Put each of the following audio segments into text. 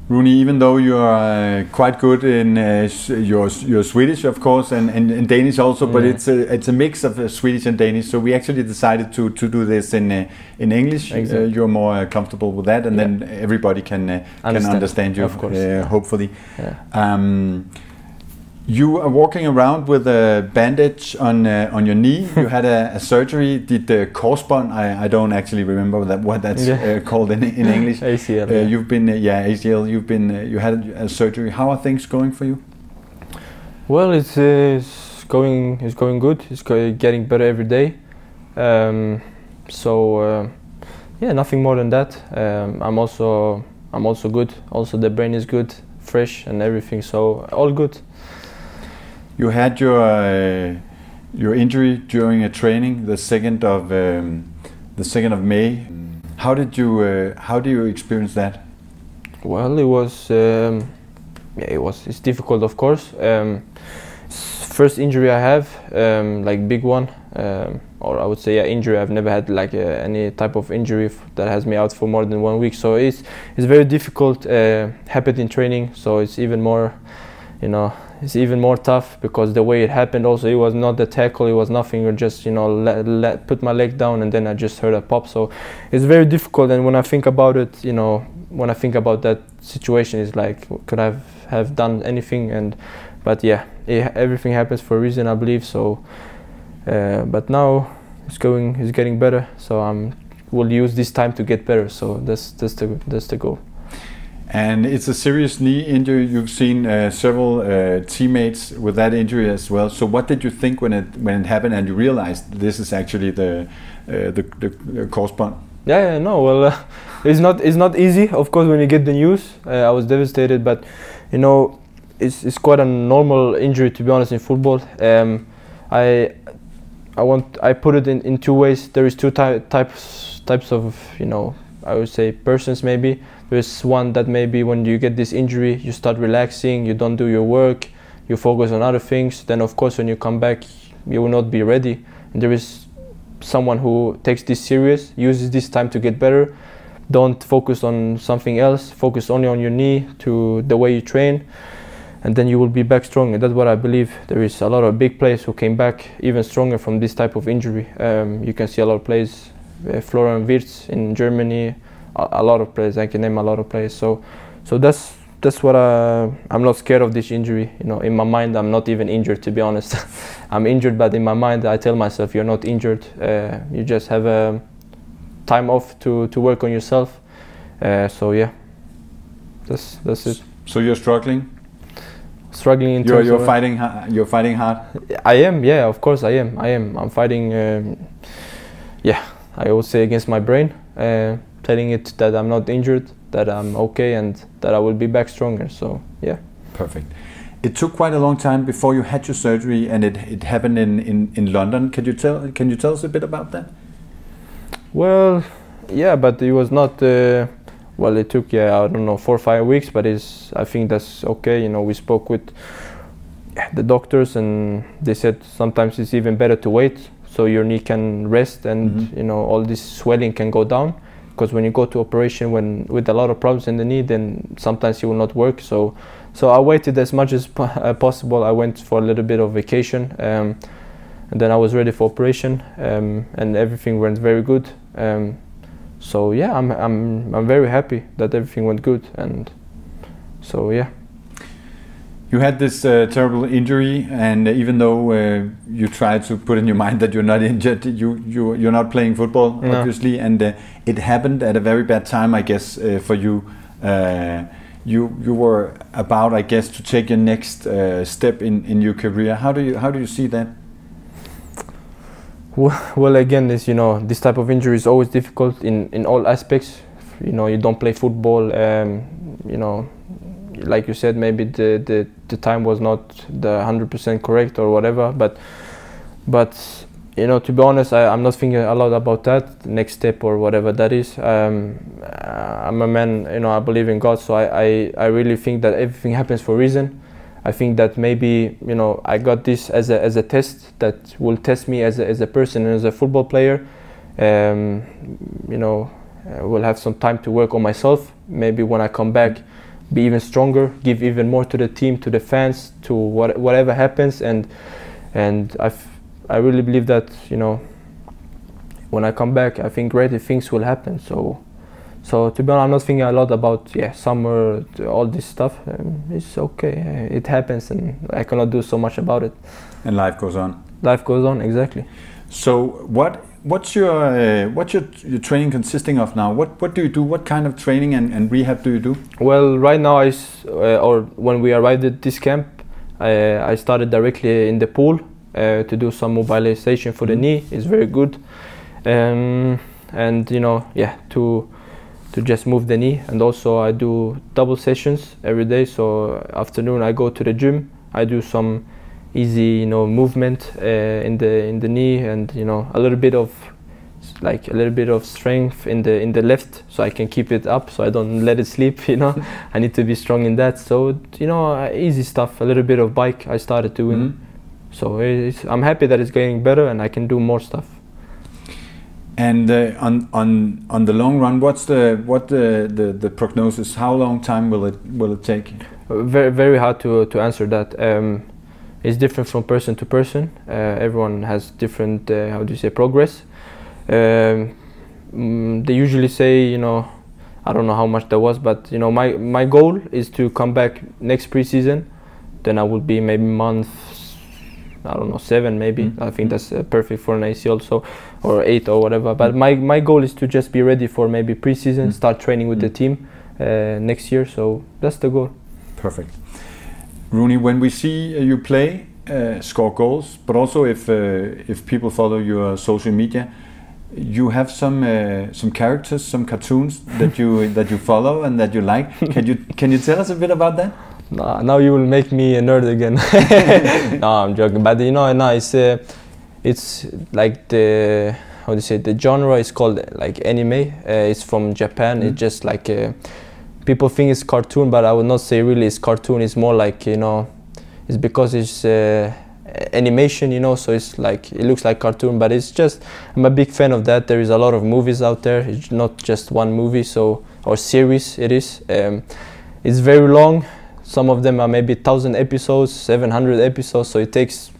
Roony, even though you are quite good in you're Swedish, of course, and Danish also, but it's a mix of Swedish and Danish. So we actually decided to do this in English. Exactly. You're more comfortable with that, and then everybody can understand you, of course. hopefully. Yeah. You are walking around with a bandage on your knee. You had a surgery. Did the korsbånd? I don't actually remember what that's called in English. ACL. You've been ACL. You had a surgery. How are things going for you? Well, it's going good. It's getting better every day. Yeah, nothing more than that. I'm also good. Also, the brain is good, fresh, and everything. So all good. You had your injury during a training, the 2nd of May. How do you experience that? Well, it was it's difficult, of course. First injury I have, like big one, or I would say injury. I've never had like any type of injury that has me out for more than 1 week. So it's very difficult. Happened in training, so it's even more, it's even more tough because the way it happened. Also, it was not the tackle. It was nothing. Or just put my leg down and then I just heard a pop. So it's very difficult. And when I think about it, when I think about that situation, it's like, could I have done anything? But yeah, everything happens for a reason, I believe. So, but now it's getting better. So we'll use this time to get better. So that's the goal. And it's a serious knee injury. You've seen several teammates with that injury as well. So what did you think when it happened and you realized this is actually the korsbånd? Yeah, no. Well, it's not easy. Of course, when you get the news, I was devastated. But it's quite a normal injury, to be honest, in football. I put it in 2 ways. There is 2 types of I would say persons maybe. There's one that maybe when you get this injury, you start relaxing, you don't do your work, you focus on other things. Then of course when you come back, you will not be ready. And there is someone who takes this serious, uses this time to get better. Don't focus on something else, focus only on your knee, to the way you train, and then you will be back strong. And that's what I believe. There is a lot of big players who came back even stronger from this type of injury. You can see a lot of players, Florian Wirtz in Germany, a lot of players. I can name a lot of players. So that's what I'm not scared of this injury. In my mind, I'm not even injured, to be honest. I'm injured, but in my mind, I tell myself, you're not injured. You just have a time off to work on yourself. So yeah, that's it. So you're struggling? Struggling in terms of fighting. You're fighting hard. I am. Yeah, of course I am. I'm fighting. Yeah, I would say against my brain. Telling it that I'm not injured, that I'm okay, and that I will be back stronger. So yeah. Perfect. It took quite a long time before you had your surgery, and it happened in London. Can you tell us a bit about that? Well, yeah, but it was not. Well, it took I don't know 4 or 5 weeks, but I think that's okay. We spoke with the doctors, and they said sometimes it's even better to wait so your knee can rest, and all this swelling can go down. Because when you go to operation with a lot of problems in the knee, then sometimes it will not work. So I waited as much as possible. I went for a little bit of vacation, and then I was ready for operation, and everything went very good. So yeah, I'm very happy that everything went good, and so yeah. You had this terrible injury, and even though you tried to put in your mind that you're not injured, you're not playing football, obviously, and it happened at a very bad time, I guess, for you. You were about, I guess, to take your next step in your career. How do you see that? Well, again, this type of injury is always difficult in all aspects. You don't play football. Like you said, maybe the time was not the 100% correct or whatever, but to be honest, I'm not thinking a lot about that, the next step or whatever that is. I'm a man, I believe in God, so I really think that everything happens for a reason. I think that maybe, I got this as a test that will test me as a person and as a football player. Will have some time to work on myself, maybe when I come back. be even stronger, give even more to the team, to the fans, to whatever happens, and I really believe that, you know, when I come back, I think great things will happen. So to be honest, I'm not thinking a lot about summer, all this stuff. It's okay, it happens, and I cannot do so much about it. And life goes on. Life goes on, exactly. So what's your training consisting of now? What do you do? What kind of training and rehab do you do? Well, right now or when we arrived at this camp, I started directly in the pool to do some mobilization for the knee. It's very good, and you know, to just move the knee. And also I do double sessions every day. So afternoon I go to the gym. I do some easy, you know, movement in the knee, and you know, a little bit of strength in the left, so I can keep it up, so I don't let it sleep. You know, I need to be strong in that. So you know, easy stuff. A little bit of bike I started doing. So I'm happy that it's getting better and I can do more stuff. And on the long run, what's the prognosis? How long time will it take? Very, very hard to answer that. It's different from person to person. Everyone has different progress. They usually say, you know, I don't know how much that was, but you know, my goal is to come back next preseason. Then I will be maybe month, I don't know, 7 maybe. I think that's perfect for an ACL, so, or 8 or whatever. But my goal is to just be ready for maybe preseason, start training with the team next year. So that's the goal. Perfect. Roony, when we see you play, score goals, but also if people follow your social media, you have some characters, some cartoons that you follow and that you like. Can you tell us a bit about that? Nah, now you will make me a nerd again. No, I'm joking. But you know, no, it's like the the genre is called like anime. It's from Japan. It's just like people think it's cartoon, but I would not say really it's cartoon. It's more like, you know, it's because it's animation, you know, so it's like, it looks like cartoon, but it's just, I'm a big fan of that. There is a lot of movies out there. It's not just one movie, so, or series it is. It's very long. Some of them are maybe 1,000 episodes, 700 episodes, so it takes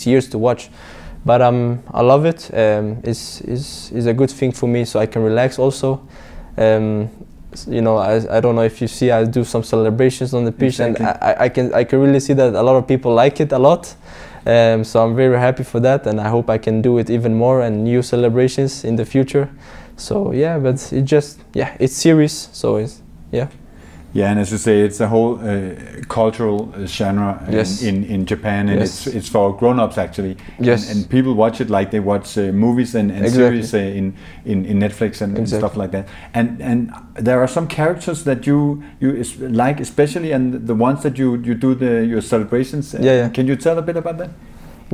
years to watch. But I love it. It's a good thing for me, so I can relax also. You know, I don't know if you see, I do some celebrations on the pitch, exactly. And I can really see that a lot of people like it a lot. So I'm very happy for that, and I hope I can do it even more and new celebrations in the future. So yeah, but it just, it's serious, so it's, Yeah, and as you say, it's a whole cultural genre in Japan, and it's for grown-ups actually. Yes. And people watch it like they watch movies and exactly. Series in Netflix and stuff like that. And there are some characters that you like especially, and the ones that you do your celebrations. Can you tell a bit about that?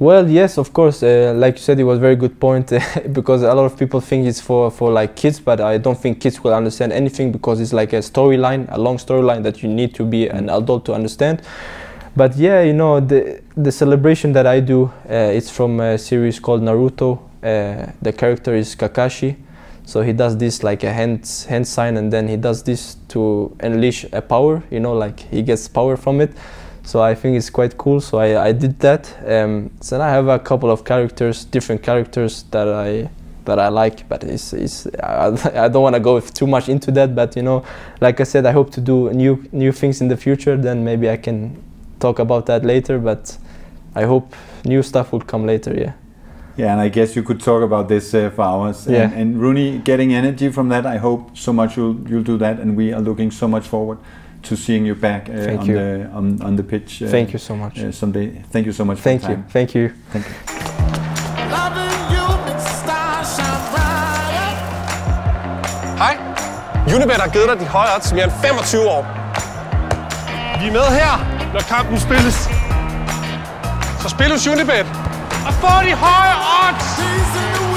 Well, yes, of course. Like you said, it was a very good point because a lot of people think it's for like kids, but I don't think kids will understand anything because it's like a storyline, a long storyline that you need to be an adult to understand. But yeah, you know, the celebration that I do, it's from a series called Naruto. The character is Kakashi, so he does this like a hand sign, and then he does this to unleash a power. You know, like he gets power from it. So I think it's quite cool. So I did that. So I have a couple of characters, different characters that I like, but I don't want to go too much into that. But you know, like I said, I hope to do new things in the future. Then maybe I can talk about that later. But I hope new stuff will come later. Yeah. Yeah, and I guess you could talk about this for hours. Yeah. And Roony, getting energy from that, I hope so much you'll do that, and we are looking so much forward to seeing you back on the pitch. Thank you so much. Someday. Thank you so much for your time. Thank you. Thank you. Hej. Unibet har givet dig de høje odds mere end 25 år. Vi er med her, når kampen spilles. Så spil hos Unibet og få de høje odds!